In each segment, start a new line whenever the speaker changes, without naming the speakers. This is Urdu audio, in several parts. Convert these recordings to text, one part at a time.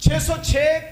606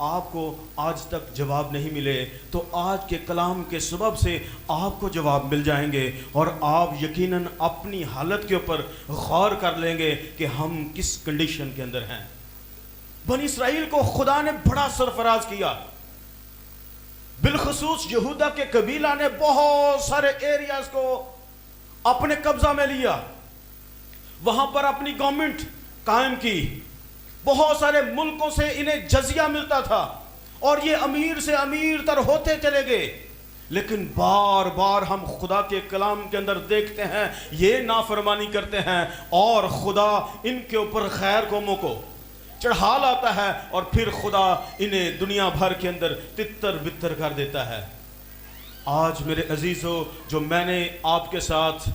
آپ کو آج تک جواب نہیں ملے تو آج کے کلام کے سبب سے آپ کو جواب مل جائیں گے، اور آپ یقیناً اپنی حالت کے اوپر غور کر لیں گے کہ ہم کس کنڈیشن کے اندر ہیں۔ بنی اسرائیل کو خدا نے بڑا سرفراز کیا، بالخصوص یہودا کے قبیلہ نے بہت سارے ایریاز کو اپنے قبضہ میں لیا، وہاں پر اپنی گورنمنٹ قائم کی، بہت سارے ملکوں سے انہیں جزیہ ملتا تھا اور یہ امیر سے امیر تر ہوتے چلے گئے، لیکن بار بار ہم خدا کے کلام کے اندر دیکھتے ہیں یہ نافرمانی کرتے ہیں اور خدا ان کے اوپر خیر قوموں کو چڑھا لاتا ہے، اور پھر خدا انہیں دنیا بھر کے اندر تتر بتر کر دیتا ہے۔ آج میرے عزیزو، جو میں نے آپ کے ساتھ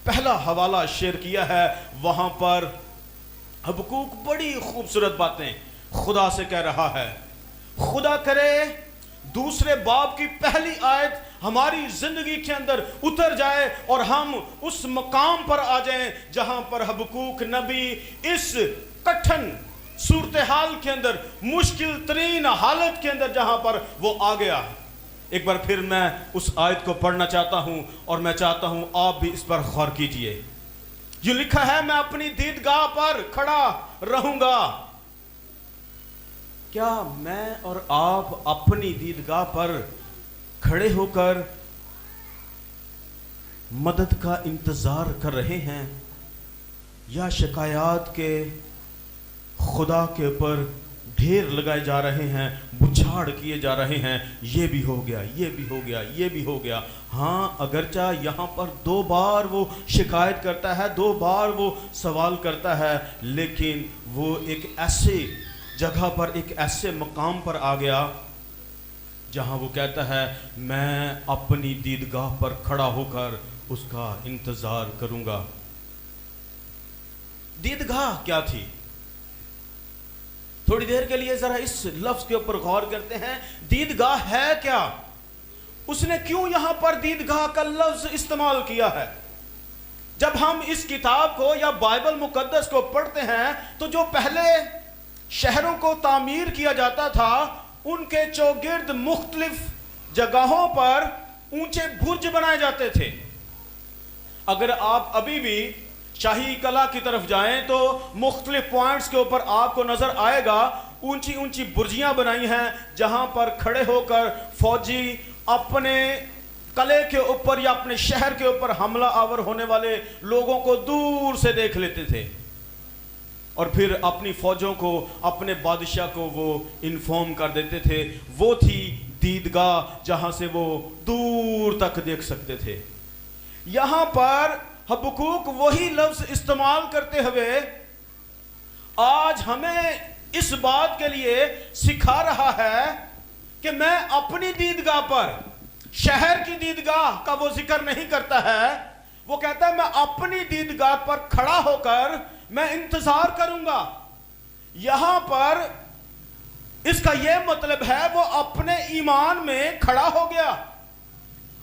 پہلا حوالہ شیئر کیا ہے، وہاں پر حبقوق بڑی خوبصورت باتیں خدا سے کہہ رہا ہے۔ خدا کرے دوسرے باب کی پہلی آیت ہماری زندگی کے اندر اتر جائے اور ہم اس مقام پر آ جائیں جہاں پر حبقوق نبی اس کٹھن صورتحال کے اندر، مشکل ترین حالت کے اندر جہاں پر وہ آ گیا۔ ایک بار پھر میں اس آیت کو پڑھنا چاہتا ہوں اور میں چاہتا ہوں آپ بھی اس پر غور کیجئے۔ یہ لکھا ہے، میں اپنی دیدگاہ پر کھڑا رہوں گا۔ کیا میں اور آپ اپنی دیدگاہ پر کھڑے ہو کر مدد کا انتظار کر رہے ہیں، یا شکایات کے خدا کے اوپر ڈھیر لگائے جا رہے ہیں، بچھاڑ کیے جا رہے ہیں، یہ بھی ہو گیا، یہ بھی ہو گیا، یہ بھی ہو گیا؟ ہاں، اگرچہ یہاں پر 2 بار وہ شکایت کرتا ہے، 2 بار وہ سوال کرتا ہے، لیکن وہ ایک ایسے جگہ پر، ایک ایسے مقام پر آ گیا جہاں وہ کہتا ہے میں اپنی دیدگاہ پر کھڑا ہو کر اس کا انتظار کروں گا۔ دیدگاہ کیا تھی؟ تھوڑی دیر کے لیے ذرا اس لفظ کے اوپر غور کرتے ہیں۔ دیدگاہ ہے کیا؟ اس نے کیوں یہاں پر دیدگاہ کا لفظ استعمال کیا ہے؟ جب ہم اس کتاب کو یا بائبل مقدس کو پڑھتے ہیں تو جو پہلے شہروں کو تعمیر کیا جاتا تھا، ان کے چوگرد مختلف جگہوں پر اونچے برج بنائے جاتے تھے۔ اگر آپ ابھی بھی شاہی قلعہ کی طرف جائیں تو مختلف پوائنٹس کے اوپر آپ کو نظر آئے گا اونچی اونچی برجیاں بنائی ہیں جہاں پر کھڑے ہو کر فوجی اپنے قلعے کے اوپر یا اپنے شہر کے اوپر حملہ آور ہونے والے لوگوں کو دور سے دیکھ لیتے تھے، اور پھر اپنی فوجوں کو، اپنے بادشاہ کو وہ انفارم کر دیتے تھے۔ وہ تھی دیدگاہ جہاں سے وہ دور تک دیکھ سکتے تھے۔ یہاں پر حبقوق وہی لفظ استعمال کرتے ہوئے آج ہمیں اس بات کے لیے سکھا رہا ہے کہ میں اپنی دیدگاہ پر، شہر کی دیدگاہ کا وہ ذکر نہیں کرتا ہے، وہ کہتا ہے میں اپنی دیدگاہ پر کھڑا ہو کر میں انتظار کروں گا۔ یہاں پر اس کا یہ مطلب ہے وہ اپنے ایمان میں کھڑا ہو گیا،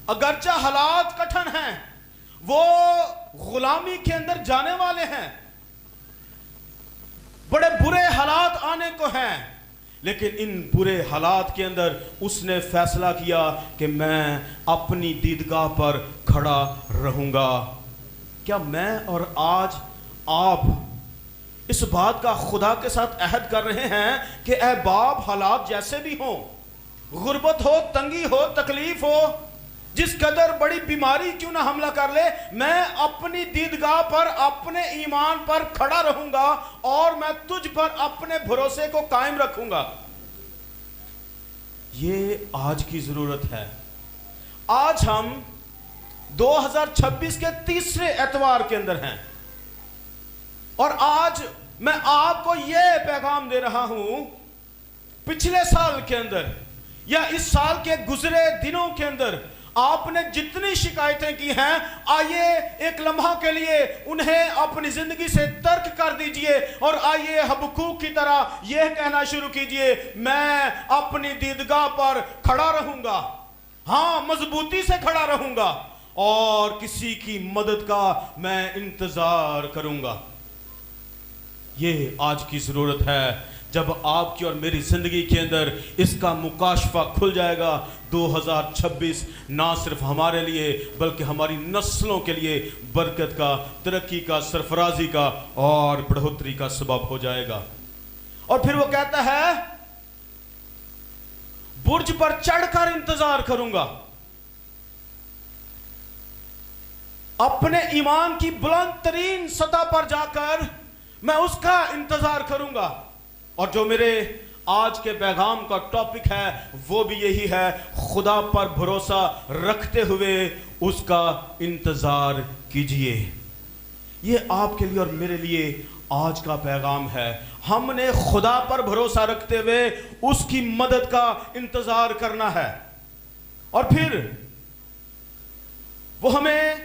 اگرچہ حالات کٹھن ہیں، وہ غلامی کے اندر جانے والے ہیں، بڑے برے حالات آنے کو ہیں، لیکن ان برے حالات کے اندر اس نے فیصلہ کیا کہ میں اپنی دیدگاہ پر کھڑا رہوں گا۔ کیا میں اور آج آپ اس بات کا خدا کے ساتھ عہد کر رہے ہیں کہ اے باپ، حالات جیسے بھی ہوں، غربت ہو، تنگی ہو، تکلیف ہو، جس قدر بڑی بیماری کیوں نہ حملہ کر لے، میں اپنی دیدگاہ پر، اپنے ایمان پر کھڑا رہوں گا اور میں تجھ پر اپنے بھروسے کو قائم رکھوں گا؟ یہ آج کی ضرورت ہے۔ آج ہم 2026 کے تیسرے اتوار کے اندر ہیں، اور آج میں آپ کو یہ پیغام دے رہا ہوں، پچھلے سال کے اندر یا اس سال کے گزرے دنوں کے اندر آپ نے جتنی شکایتیں کی ہیں، آئیے ایک لمحہ کے لیے انہیں اپنی زندگی سے ترک کر دیجئے اور آئیے حبقوق کی طرح یہ کہنا شروع کیجئے، میں اپنی دیدگاہ پر کھڑا رہوں گا، ہاں مضبوطی سے کھڑا رہوں گا، اور کسی کی مدد کا میں انتظار کروں گا۔ یہ آج کی ضرورت ہے جب آپ کی اور میری زندگی کے اندر اس کا مکاشفہ کھل جائے گا، 2026 نہ صرف ہمارے لیے بلکہ ہماری نسلوں کے لیے برکت کا، ترقی کا، سرفرازی کا اور بڑھوتری کا سبب ہو جائے گا۔ اور پھر وہ کہتا ہے برج پر چڑھ کر انتظار کروں گا، اپنے ایمان کی بلند ترین سطح پر جا کر میں اس کا انتظار کروں گا۔ اور جو میرے آج کے پیغام کا ٹاپک ہے وہ بھی یہی ہے، خدا پر بھروسہ رکھتے ہوئے اس کا انتظار کیجئے۔ یہ آپ کے لیے اور میرے لیے آج کا پیغام ہے۔ ہم نے خدا پر بھروسہ رکھتے ہوئے اس کی مدد کا انتظار کرنا ہے۔ اور پھر وہ ہمیں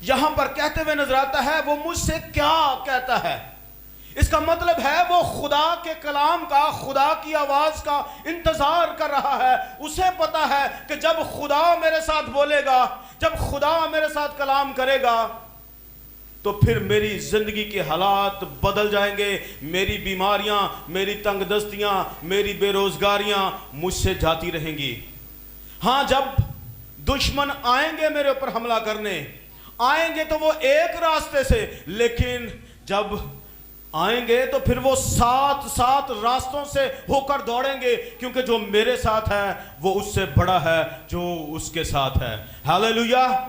یہاں پر کہتے ہوئے نظر آتا ہے، وہ مجھ سے کیا کہتا ہے؟ اس کا مطلب ہے وہ خدا کے کلام کا، خدا کی آواز کا انتظار کر رہا ہے۔ اسے پتا ہے کہ جب خدا میرے ساتھ بولے گا، جب خدا میرے ساتھ کلام کرے گا تو پھر میری زندگی کے حالات بدل جائیں گے، میری بیماریاں، میری تنگ دستیاں، میری بے روزگاریاں مجھ سے جاتی رہیں گی۔ ہاں، جب دشمن آئیں گے میرے اوپر حملہ کرنے، آئیں گے تو وہ ایک راستے سے، لیکن جب آئیں گے تو پھر وہ سات راستوں سے ہو کر دوڑیں گے، کیونکہ جو میرے ساتھ ہے وہ اس سے بڑا ہے جو اس کے ساتھ ہے۔ ہاللیلویا۔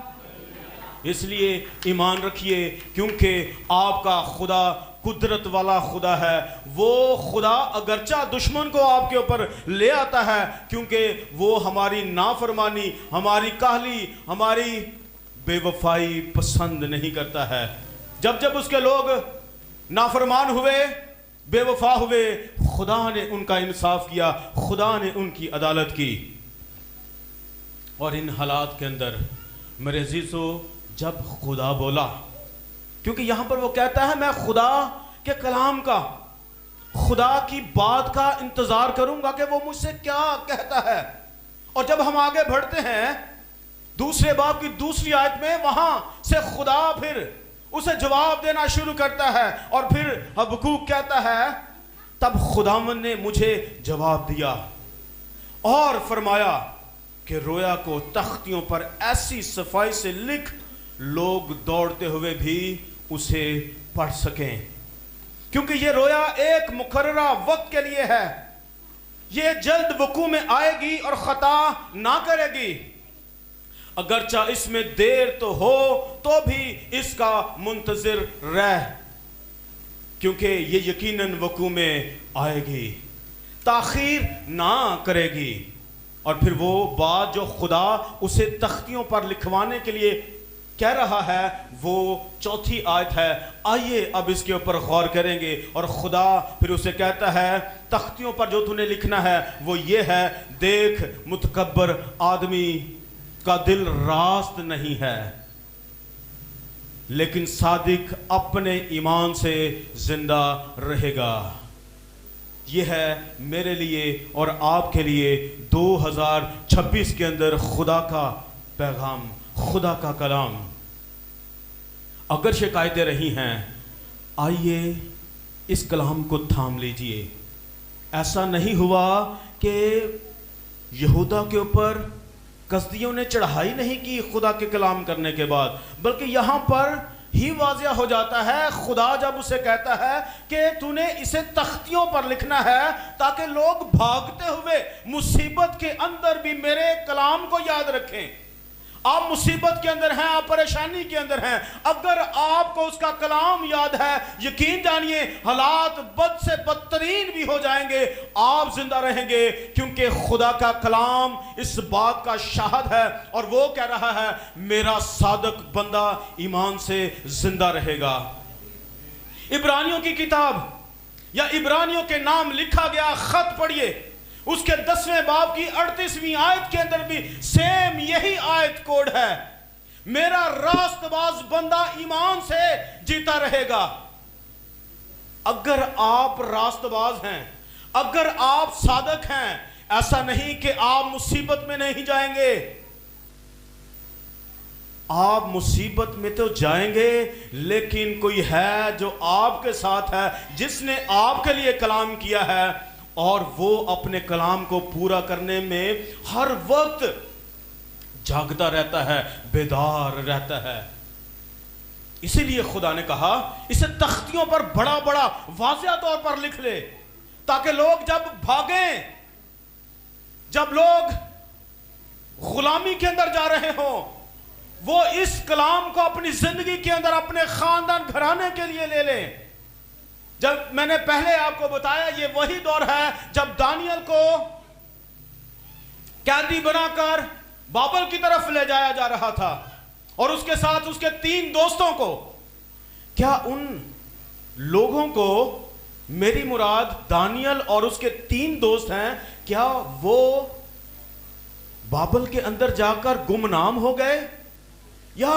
اس لیے ایمان رکھیے، کیونکہ آپ کا خدا قدرت والا خدا ہے۔ وہ خدا اگرچہ دشمن کو آپ کے اوپر لے آتا ہے، کیونکہ وہ ہماری نافرمانی، ہماری کاہلی، ہماری بے وفائی پسند نہیں کرتا ہے۔ جب اس کے لوگ نافرمان ہوئے، بے وفا ہوئے، خدا نے ان کا انصاف کیا، خدا نے ان کی عدالت کی۔ اور ان حالات کے اندر میرے عزیزو، جب خدا بولا، کیونکہ یہاں پر وہ کہتا ہے میں خدا کے کلام کا، خدا کی بات کا انتظار کروں گا کہ وہ مجھ سے کیا کہتا ہے۔ اور جب ہم آگے بڑھتے ہیں دوسرے باب کی دوسری آیت میں، وہاں سے خدا پھر اسے جواب دینا شروع کرتا ہے۔ اور پھر حبقوق کہتا ہے تب خداوند نے مجھے جواب دیا اور فرمایا کہ رویا کو تختیوں پر ایسی صفائی سے لکھ لوگ دوڑتے ہوئے بھی اسے پڑھ سکیں، کیونکہ یہ رویا ایک مقررہ وقت کے لیے ہے، یہ جلد وقوع میں آئے گی اور خطا نہ کرے گی۔ اگرچہ اس میں دیر تو ہو تو بھی اس کا منتظر رہ، کیونکہ یہ یقیناً وقوع میں آئے گی، تاخیر نہ کرے گی۔ اور پھر وہ بات جو خدا اسے تختیوں پر لکھوانے کے لیے کہہ رہا ہے وہ چوتھی آیت ہے۔ آئیے اب اس کے اوپر غور کریں گے۔ اور خدا پھر اسے کہتا ہے تختیوں پر جو تو نے لکھنا ہے وہ یہ ہے، دیکھ متکبر آدمی کا دل راست نہیں ہے، لیکن صادق اپنے ایمان سے زندہ رہے گا۔ یہ ہے میرے لیے اور آپ کے لیے 2026 کے اندر خدا کا پیغام، خدا کا کلام۔ اگر شکایتیں رہی ہیں، آئیے اس کلام کو تھام لیجئے۔ ایسا نہیں ہوا کہ یہودا کے اوپر کسدیوں نے چڑھائی نہیں کی خدا کے کلام کرنے کے بعد، بلکہ یہاں پر ہی واضح ہو جاتا ہے، خدا جب اسے کہتا ہے کہ تو نے اسے تختیوں پر لکھنا ہے تاکہ لوگ بھاگتے ہوئے مصیبت کے اندر بھی میرے کلام کو یاد رکھیں۔ آپ مصیبت کے اندر ہیں، آپ پریشانی کے اندر ہیں، اگر آپ کو اس کا کلام یاد ہے، یقین جانیے حالات بد سے بدترین بھی ہو جائیں گے، آپ زندہ رہیں گے، کیونکہ خدا کا کلام اس بات کا شاہد ہے۔ اور وہ کہہ رہا ہے میرا صادق بندہ ایمان سے زندہ رہے گا۔ عبرانیوں کی کتاب یا عبرانیوں کے نام لکھا گیا خط پڑھیے، اس کے 10ویں باب کی 38ویں آیت کے اندر بھی سیم یہی آیت کوڈ ہے، میرا راست باز بندہ ایمان سے جیتا رہے گا۔ اگر آپ راست باز ہیں، اگر آپ صادق ہیں، ایسا نہیں کہ آپ مصیبت میں نہیں جائیں گے، آپ مصیبت میں تو جائیں گے لیکن کوئی ہے جو آپ کے ساتھ ہے، جس نے آپ کے لیے کلام کیا ہے اور وہ اپنے کلام کو پورا کرنے میں ہر وقت جاگتا رہتا ہے، بیدار رہتا ہے۔ اسی لیے خدا نے کہا اسے تختیوں پر بڑا بڑا واضح طور پر لکھ لے، تاکہ لوگ جب بھاگیں، جب لوگ غلامی کے اندر جا رہے ہوں، وہ اس کلام کو اپنی زندگی کے اندر اپنے خاندان گھرانے کے لیے لے لیں۔ جب میں نے پہلے آپ کو بتایا یہ وہی دور ہے جب دانیل کو قیدی بنا کر بابل کی طرف لے جایا جا رہا تھا، اور اس کے ساتھ اس کے 3 دوستوں کو۔ کیا ان لوگوں کو، میری مراد دانیل اور اس کے 3 دوست ہیں، کیا وہ بابل کے اندر جا کر گمنام ہو گئے، یا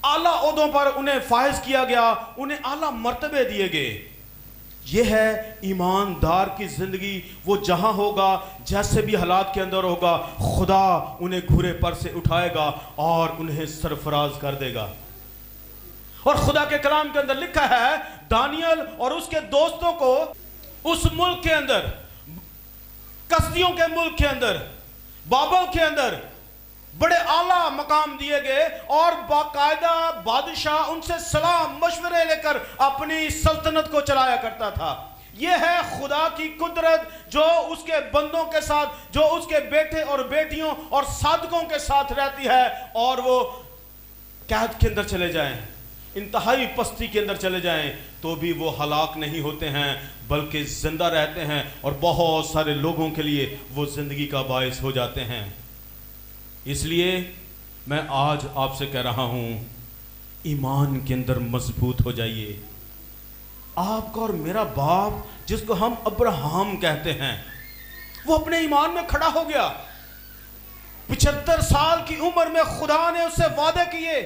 اعلیٰ عہدوں پر انہیں فائز کیا گیا، انہیں اعلیٰ مرتبے دیے گئے؟ یہ ہے ایماندار کی زندگی۔ وہ جہاں ہوگا، جیسے بھی حالات کے اندر ہوگا، خدا انہیں گھوڑے پر سے اٹھائے گا اور انہیں سرفراز کر دے گا۔ اور خدا کے کلام کے اندر لکھا ہے دانیل اور اس کے دوستوں کو اس ملک کے اندر، کسدیوں کے ملک کے اندر، بابل کے اندر بڑے اعلیٰ مقام دیے گئے، اور باقاعدہ بادشاہ ان سے صلاح مشورے لے کر اپنی سلطنت کو چلایا کرتا تھا۔ یہ ہے خدا کی قدرت جو اس کے بندوں کے ساتھ، جو اس کے بیٹے اور بیٹیوں اور صادقوں کے ساتھ رہتی ہے، اور وہ قید کے اندر چلے جائیں، انتہائی پستی کے اندر چلے جائیں، تو بھی وہ ہلاک نہیں ہوتے ہیں بلکہ زندہ رہتے ہیں، اور بہت سارے لوگوں کے لیے وہ زندگی کا باعث ہو جاتے ہیں۔ اس لیے میں آج آپ سے کہہ رہا ہوں، ایمان کے اندر مضبوط ہو جائیے۔ آپ کا اور میرا باپ جس کو ہم ابراہم کہتے ہیں، وہ اپنے ایمان میں کھڑا ہو گیا۔ 75 سال کی عمر میں خدا نے اس سے وعدے کیے،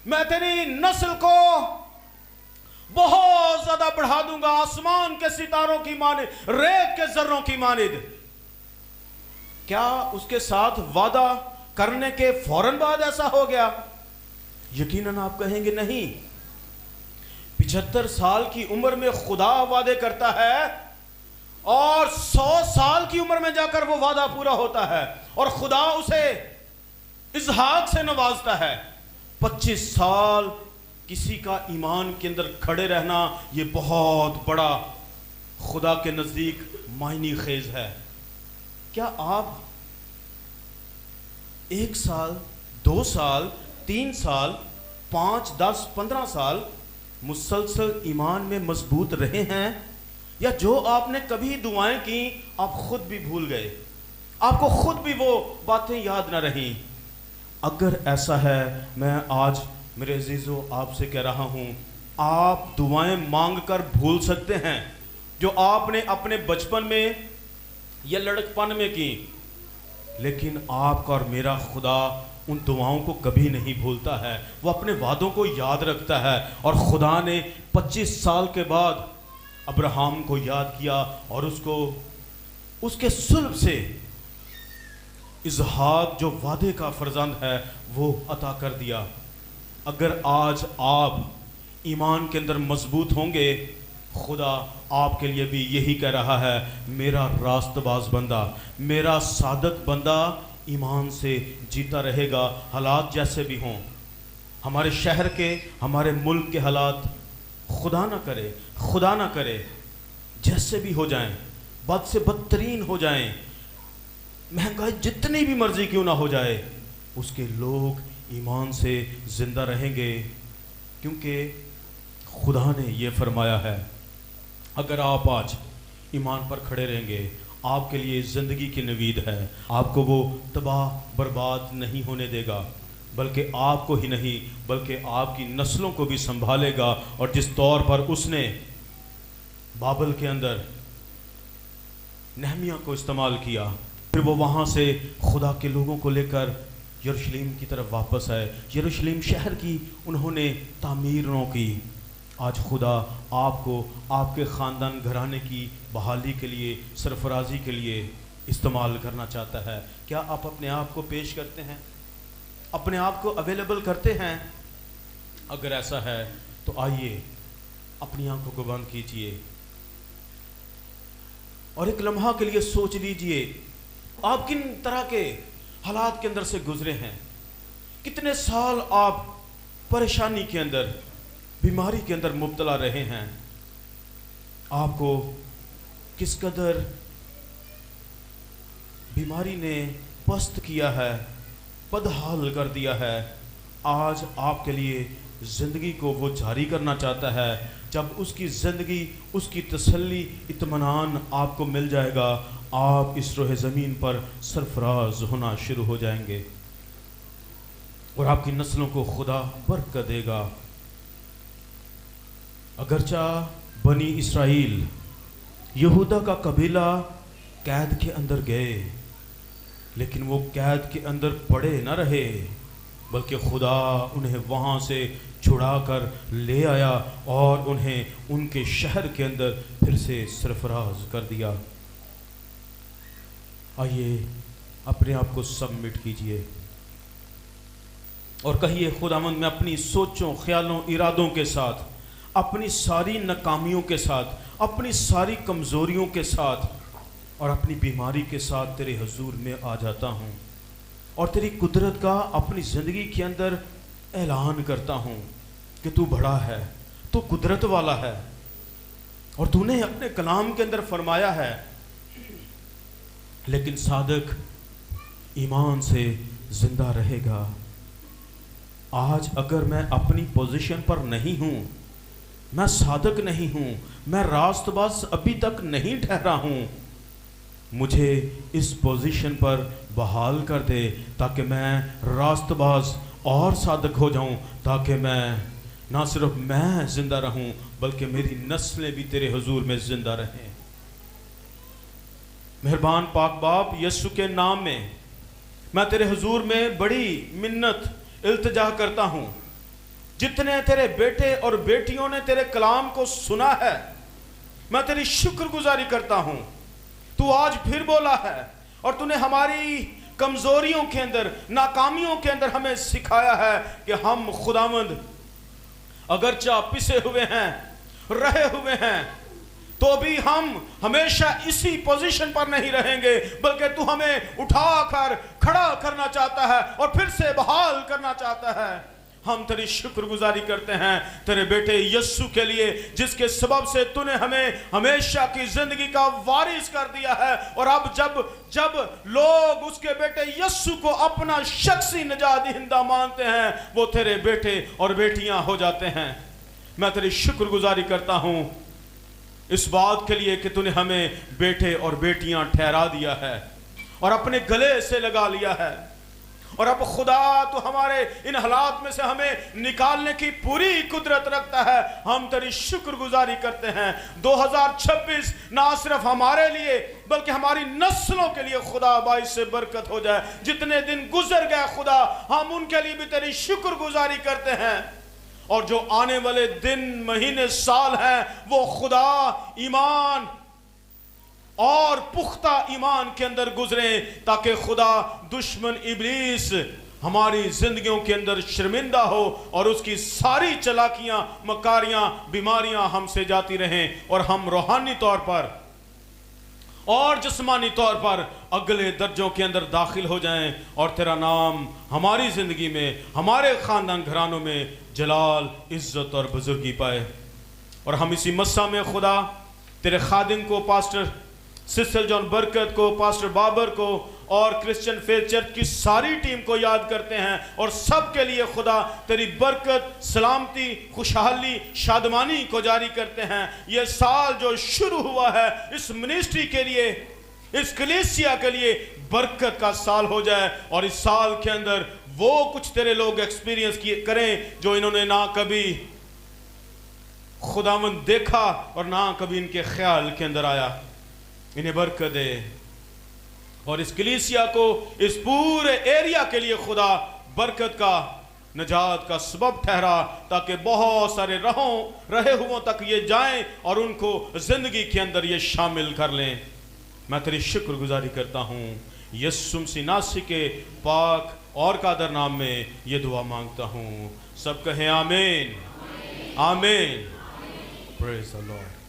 میں تیری نسل کو بہت زیادہ بڑھا دوں گا، آسمان کے ستاروں کی مانند، ریت کے ذروں کی مانند۔ کیا اس کے ساتھ وعدہ کرنے کے فوراً بعد ایسا ہو گیا؟ یقیناً آپ کہیں گے نہیں۔ 75 سال کی عمر میں خدا وعدے کرتا ہے، اور 100 سال کی عمر میں جا کر وہ وعدہ پورا ہوتا ہے، اور خدا اسے اسحاق سے نوازتا ہے۔ 25 سال کسی کا ایمان کے اندر کھڑے رہنا، یہ بہت بڑا خدا کے نزدیک معنی خیز ہے۔ کیا آپ 1 سال، 2 سال، 3 سال، 5، 10، 15 سال مسلسل ایمان میں مضبوط رہے ہیں، یا جو آپ نے کبھی دعائیں کی آپ خود بھی بھول گئے، آپ کو خود بھی وہ باتیں یاد نہ رہیں؟ اگر ایسا ہے، میں آج میرے عزیزو آپ سے کہہ رہا ہوں، آپ دعائیں مانگ کر بھول سکتے ہیں جو آپ نے اپنے بچپن میں یا لڑکپن میں کی، لیکن آپ کا اور میرا خدا ان دعاؤں کو کبھی نہیں بھولتا ہے، وہ اپنے وعدوں کو یاد رکھتا ہے۔ اور خدا نے 25 سال کے بعد ابراہم کو یاد کیا، اور اس کو اس کے صلب سے اسحاق جو وعدے کا فرزند ہے وہ عطا کر دیا۔ اگر آج آپ ایمان کے اندر مضبوط ہوں گے، خدا آپ کے لیے بھی یہی کہہ رہا ہے، میرا راست باز بندہ، میرا صادق بندہ ایمان سے جیتا رہے گا، حالات جیسے بھی ہوں۔ ہمارے شہر کے، ہمارے ملک کے حالات خدا نہ کرے جیسے بھی ہو جائیں، بد سے بدترین ہو جائیں، مہنگائی جتنی بھی مرضی کیوں نہ ہو جائے، اس کے لوگ ایمان سے زندہ رہیں گے، کیونکہ خدا نے یہ فرمایا ہے۔ اگر آپ آج ایمان پر کھڑے رہیں گے، آپ کے لیے زندگی کی نوید ہے، آپ کو وہ تباہ برباد نہیں ہونے دے گا، بلکہ آپ کو ہی نہیں بلکہ آپ کی نسلوں کو بھی سنبھالے گا۔ اور جس طور پر اس نے بابل کے اندر نہمیہ کو استعمال کیا، پھر وہ وہاں سے خدا کے لوگوں کو لے کر یروشلم کی طرف واپس آئے، یروشلم شہر کی انہوں نے تعمیر نو کی۔ آج خدا آپ کو آپ کے خاندان گھرانے کی بحالی کے لیے، سرفرازی کے لیے استعمال کرنا چاہتا ہے۔ کیا آپ اپنے آپ کو پیش کرتے ہیں؟ اپنے آپ کو اویلیبل کرتے ہیں؟ اگر ایسا ہے تو آئیے اپنی آنکھوں کو بند کیجئے اور ایک لمحہ کے لیے سوچ لیجئے آپ کن طرح کے حالات کے اندر سے گزرے ہیں. کتنے سال آپ پریشانی کے اندر، بیماری کے اندر مبتلا رہے ہیں. آپ کو کس قدر بیماری نے پست کیا ہے، بدحال کر دیا ہے. آج آپ کے لیے زندگی کو وہ جاری کرنا چاہتا ہے. جب اس کی زندگی، اس کی تسلی، اطمینان آپ کو مل جائے گا، آپ اس روح زمین پر سرفراز ہونا شروع ہو جائیں گے اور آپ کی نسلوں کو خدا برکت دے گا. اگرچہ بنی اسرائیل، یہودا کا قبیلہ قید کے اندر گئے، لیکن وہ قید کے اندر پڑے نہ رہے، بلکہ خدا انہیں وہاں سے چھڑا کر لے آیا اور انہیں ان کے شہر کے اندر پھر سے سرفراز کر دیا. آئیے اپنے آپ کو سبمٹ کیجئے اور کہیے خداوند میں اپنی سوچوں، خیالوں، ارادوں کے ساتھ، اپنی ساری ناکامیوں کے ساتھ، اپنی ساری کمزوریوں کے ساتھ اور اپنی بیماری کے ساتھ تیرے حضور میں آ جاتا ہوں اور تیری قدرت کا اپنی زندگی کے اندر اعلان کرتا ہوں کہ تو بڑا ہے، تو قدرت والا ہے اور تو نے اپنے کلام کے اندر فرمایا ہے لیکن صادق ایمان سے زندہ رہے گا. آج اگر میں اپنی پوزیشن پر نہیں ہوں، میں صادق نہیں ہوں، میں راست باز ابھی تک نہیں ٹھہرا ہوں، مجھے اس پوزیشن پر بحال کر دے تاکہ میں راست باز اور صادق ہو جاؤں، تاکہ میں نہ صرف میں زندہ رہوں بلکہ میری نسلیں بھی تیرے حضور میں زندہ رہیں. مہربان پاک باپ، یسوع کے نام میں تیرے حضور میں بڑی منت التجا کرتا ہوں. جتنے تیرے بیٹے اور بیٹیوں نے تیرے کلام کو سنا ہے، میں تیری شکر گزاری کرتا ہوں. تو آج پھر بولا ہے اور تو نے ہماری کمزوریوں کے اندر، ناکامیوں کے اندر ہمیں سکھایا ہے کہ ہم خداوند اگرچہ پسے ہوئے ہیں، رہے ہوئے ہیں، تو بھی ہم ہمیشہ اسی پوزیشن پر نہیں رہیں گے، بلکہ تو ہمیں اٹھا کر کھڑا کرنا چاہتا ہے اور پھر سے بحال کرنا چاہتا ہے. ہم تیری شکر گزاری کرتے ہیں تیرے بیٹے یسوع کے لیے، جس کے سبب سے تو نے ہمیں ہمیشہ کی زندگی کا وارث کر دیا ہے. اور اب جب لوگ اس کے بیٹے یسوع کو اپنا شخصی نجات دہندہ مانتے ہیں، وہ تیرے بیٹے اور بیٹیاں ہو جاتے ہیں. میں تیری شکر گزاری کرتا ہوں اس بات کے لیے کہ تو نے ہمیں بیٹے اور بیٹیاں ٹھہرا دیا ہے اور اپنے گلے سے لگا لیا ہے. اور اب خدا تو ہمارے ان حالات میں سے ہمیں نکالنے کی پوری قدرت رکھتا ہے. ہم تیری شکر گزاری کرتے ہیں. 2026 نہ صرف ہمارے لیے بلکہ ہماری نسلوں کے لیے خدا باعث سے برکت ہو جائے. جتنے دن گزر گئے خدا، ہم ان کے لیے بھی تیری شکر گزاری کرتے ہیں. اور جو آنے والے دن، مہینے، سال ہیں، وہ خدا ایمان اور پختہ ایمان کے اندر گزریں، تاکہ خدا دشمن ابلیس ہماری زندگیوں کے اندر شرمندہ ہو اور اس کی ساری چلاکیاں، مکاریاں، بیماریاں ہم سے جاتی رہیں اور ہم روحانی طور پر اور جسمانی طور پر اگلے درجوں کے اندر داخل ہو جائیں اور تیرا نام ہماری زندگی میں، ہمارے خاندان گھرانوں میں جلال، عزت اور بزرگی پائے. اور ہم اسی مسا میں خدا تیرے خادم کو، پاسٹر سسل جان برکت کو، پاسٹر بابر کو اور کرسچن فیتھ چرچ کی ساری ٹیم کو یاد کرتے ہیں اور سب کے لیے خدا تیری برکت، سلامتی، خوشحالی، شادمانی کو جاری کرتے ہیں. یہ سال جو شروع ہوا ہے اس منسٹری کے لیے، اس کلیسیا کے لیے برکت کا سال ہو جائے اور اس سال کے اندر وہ کچھ تیرے لوگ ایکسپیرینس کریں جو انہوں نے نہ کبھی خداوند دیکھا اور نہ کبھی ان کے خیال کے اندر آیا. انہیں برکت دے اور اس کلیسیا کو، اس پورے ایریا کے لیے خدا برکت کا، نجات کا سبب ٹھہرا، تاکہ بہت سارے رہے ہوں تک یہ جائیں اور ان کو زندگی کے اندر یہ شامل کر لیں. میں تیری شکر گزاری کرتا ہوں یسوع مسیح ناصری کے پاک اور قادر نام میں یہ دعا مانگتا ہوں. سب کہیں آمین. آمین. پریز دی لارڈ.